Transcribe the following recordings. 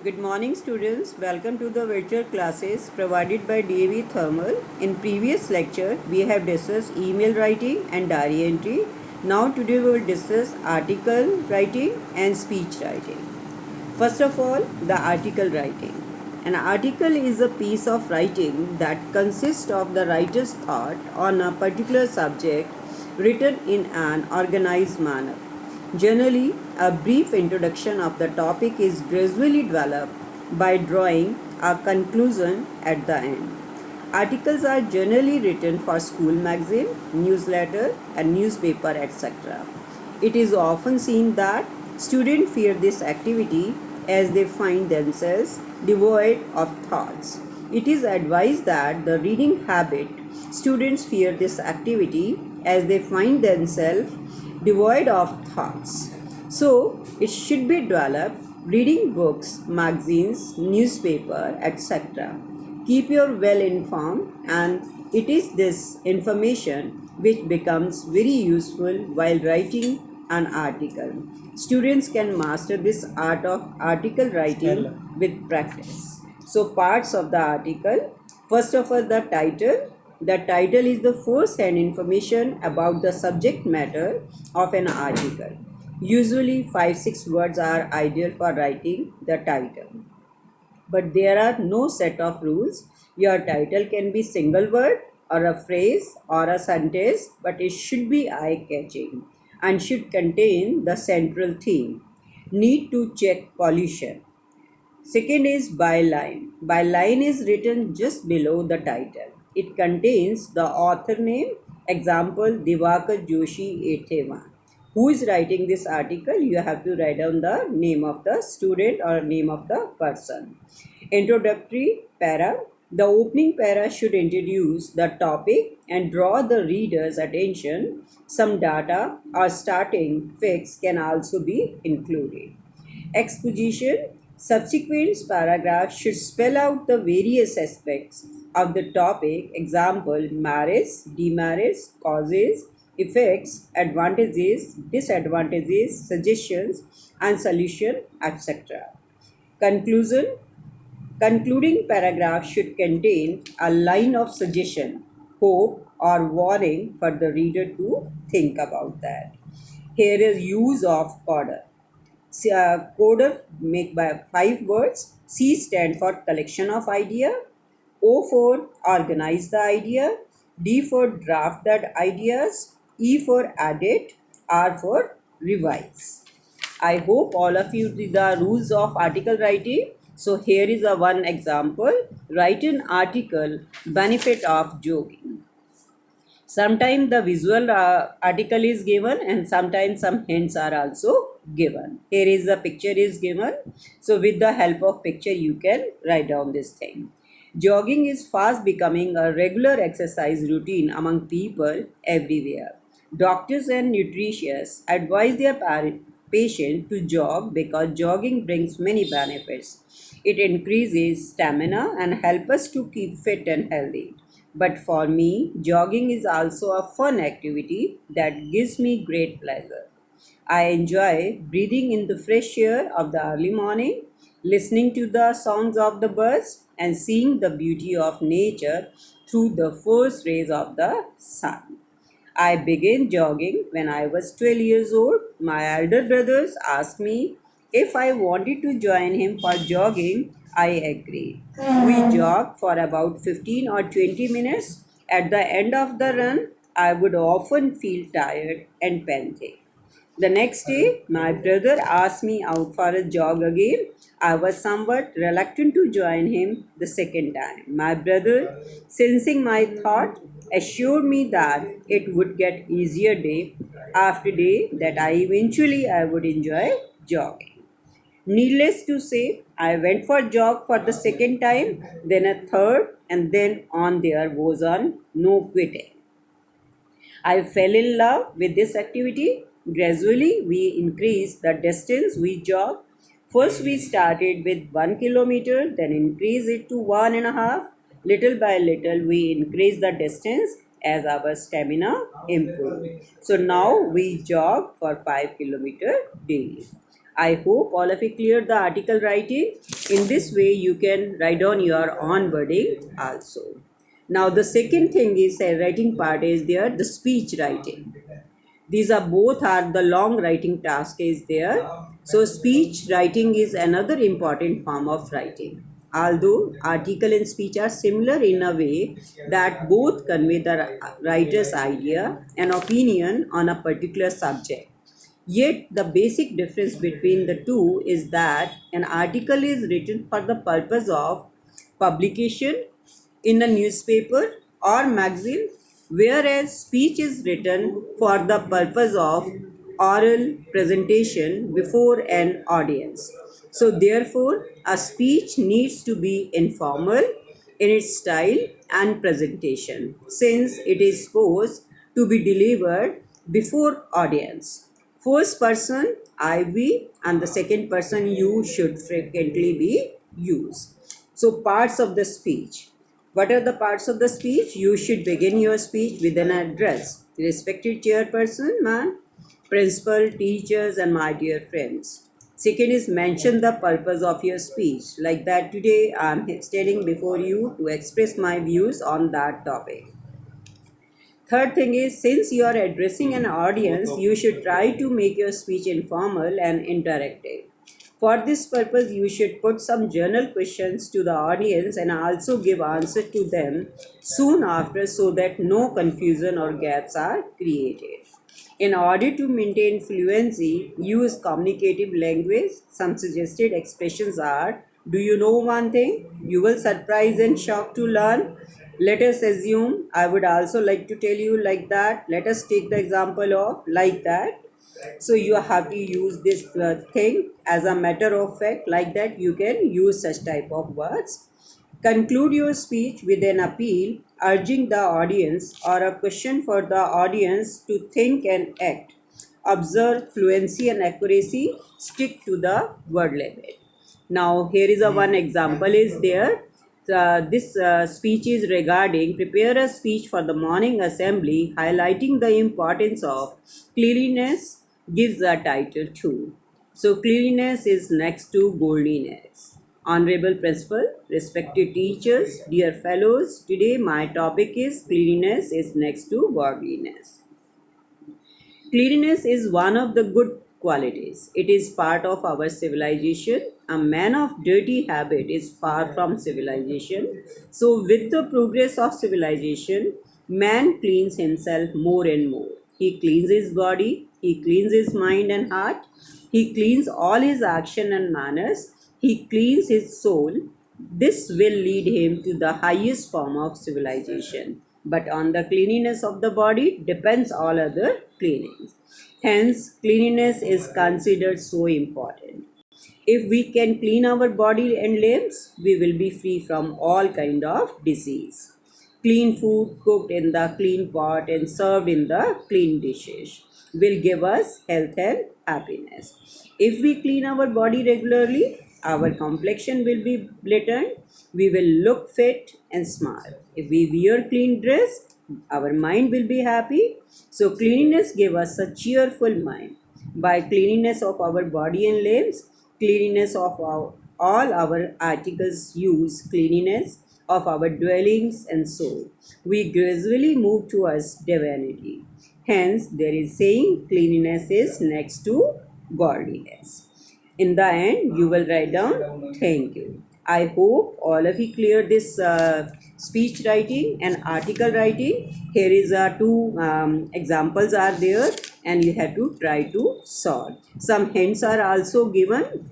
Good morning students, welcome to the virtual classes provided by DAV Thermal. In previous lecture, we have discussed email writing and diary entry. Now today we will discuss article writing and speech writing. First of all, the article writing. An article is a piece of writing that consists of the writer's thought on a particular subject written in an organized manner. Generally, a brief introduction of the topic is gradually developed by drawing a conclusion at the end. Articles are generally written for school magazine, newsletter, and newspaper, etc. It is often seen that students fear this activity as they find themselves devoid of thoughts. It is advised that the reading habit students fear this activity as they find themselves devoid of thoughts. So, it should be developed reading books, magazines, newspaper, etc. Keep you well informed, and it is this information which becomes very useful while writing an article. Students can master this art of article writing with practice. So, parts of the article. First of all, the title. The title is the first-hand information about the subject matter of an article. Usually 5-6 words are ideal for writing the title. But there are no set of rules. Your title can be single word or a phrase or a sentence, but it should be eye-catching and should contain the central theme. Need to check pollution. Second is byline. Byline is written just below the title. It contains the author name, example Divakar Joshi 81. Who is writing this article? You have to write down the name of the student or name of the person. Introductory para. The opening para should introduce the topic and draw the reader's attention. Some data or starting facts can also be included. Exposition. Subsequent paragraphs should spell out the various aspects of the topic, example, merits, demerits, causes, effects, advantages, disadvantages, suggestions, and solution, etc. Conclusion. Concluding paragraph should contain a line of suggestion, hope, or warning for the reader to think about that. Here is use of coda. Coder make by 5 words. C stand for collection of idea. O for organize the idea. D for draft the ideas. E for edit. R for revise. I hope all of you did the rules of article writing. So here is a one example. Write an article, benefit of jogging. Sometimes the visual article is given and sometimes some hints are also given. Here is the picture is given. So with the help of picture you can write down this thing. Jogging is fast becoming a regular exercise routine among people everywhere. Doctors and nutritionists advise their patient to jog because jogging brings many benefits. It increases stamina and helps us to keep fit and healthy. But for me, jogging is also a fun activity that gives me great pleasure. I enjoy breathing in the fresh air of the early morning, listening to the sounds of the birds, and seeing the beauty of nature through the first rays of the sun. I began jogging when I was 12 years old. My elder brothers asked me if I wanted to join him for jogging. I agreed. We jogged for about 15 or 20 minutes. At the end of the run, I would often feel tired and panting. The next day, my brother asked me out for a jog again. I was somewhat reluctant to join him the second time. My brother, sensing my thought, assured me that it would get easier day after day, that I would enjoy jogging. Needless to say, I went for jog for the second time, then a third, and then on there was on no quitting. I fell in love with this activity. Gradually, we increased the distance we jog. First, we started with 1 kilometer, then increased it to 1.5. Little by little, we increased the distance as our stamina improved. So now we jog for 5 kilometer daily. I hope all of you cleared the article writing. In this way, you can write down your own wording also. Now, the second thing is writing part is there, the speech writing. These are both are the long writing task is there. So speech writing is another important form of writing. Although article and speech are similar in a way that both convey the writer's idea and opinion on a particular subject. Yet the basic difference between the two is that an article is written for the purpose of publication in a newspaper or magazine, whereas speech is written for the purpose of oral presentation before an audience. So, therefore, a speech needs to be informal in its style and presentation since it is supposed to be delivered before audience. First person I, we, and the second person you should frequently be used. So, parts of the speech. What are the parts of the speech? You should begin your speech with an address. Respected chairperson, ma'am, principal, teachers, and my dear friends. Second is mention the purpose of your speech. Like that, today I am standing before you to express my views on that topic. Third thing is, since you are addressing an audience, you should try to make your speech informal and interactive. For this purpose, you should put some general questions to the audience and also give answers to them soon after so that no confusion or gaps are created. In order to maintain fluency, use communicative language. Some suggested expressions are: do you know one thing? You will surprise and shock to learn. Let us assume, I would also like to tell you like that. Let us take the example of like that. So you have to use this thing as a matter of fact, like that you can use such type of words. Conclude your speech with an appeal urging the audience or a question for the audience to think and act. Observe fluency and accuracy, stick to the word limit. Now here is a one example is there. This speech is regarding prepare a speech for the morning assembly highlighting the importance of cleanliness, gives a title to. So cleanliness is next to godliness. Honorable principal, respected teachers, dear fellows, today my topic is cleanliness is next to godliness. Cleanliness is one of the good qualities. It is part of our civilization. A man of dirty habit is far from civilization. So, with the progress of civilization, man cleans himself more and more. He cleans his body, he cleans his mind and heart, he cleans all his action and manners, he cleans his soul. This will lead him to the highest form of civilization. But on the cleanliness of the body depends all other cleanings. Hence, cleanliness is considered so important. If we can clean our body and limbs, we will be free from all kind of disease. Clean food cooked in the clean pot and served in the clean dishes will give us health and happiness. If we clean our body regularly, our complexion will be blatant, we will look fit and smart. If we wear clean dress, our mind will be happy. So cleanliness gives us a cheerful mind. By cleanliness of our body and limbs, cleanliness of all our articles use, cleanliness of our dwellings and soul, we gradually move towards divinity. Hence, there is saying cleanliness is next to godliness. In the end, you will write down thank you. I hope all of you clear this speech writing and article writing. Here is two examples are there and you have to try to solve. Some hints are also given.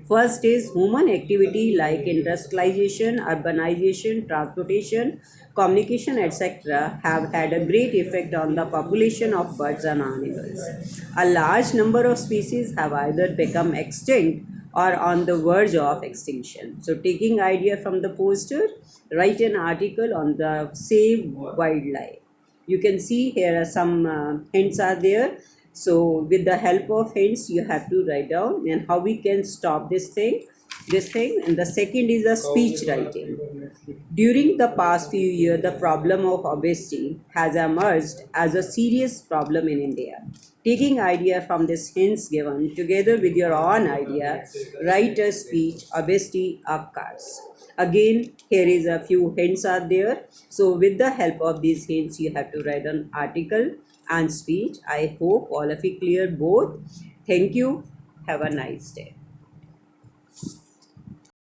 First is human activity like industrialization, urbanization, transportation, communication, etc. have had a great effect on the population of birds and animals. A large number of species have either become extinct or on the verge of extinction. So taking idea from the poster, write an article on the save wildlife. You can see here are some hints are there. So with the help of hints, you have to write down and how we can stop this thing. And the second is the speech writing. During the past few years, the problem of obesity has emerged as a serious problem in India. Taking idea from this hints given together with your own idea, write a speech, obesity occurs. Again, here is a few hints are there. So with the help of these hints, you have to write an article and speech. I hope all of you clear both. Thank you. Have a nice day.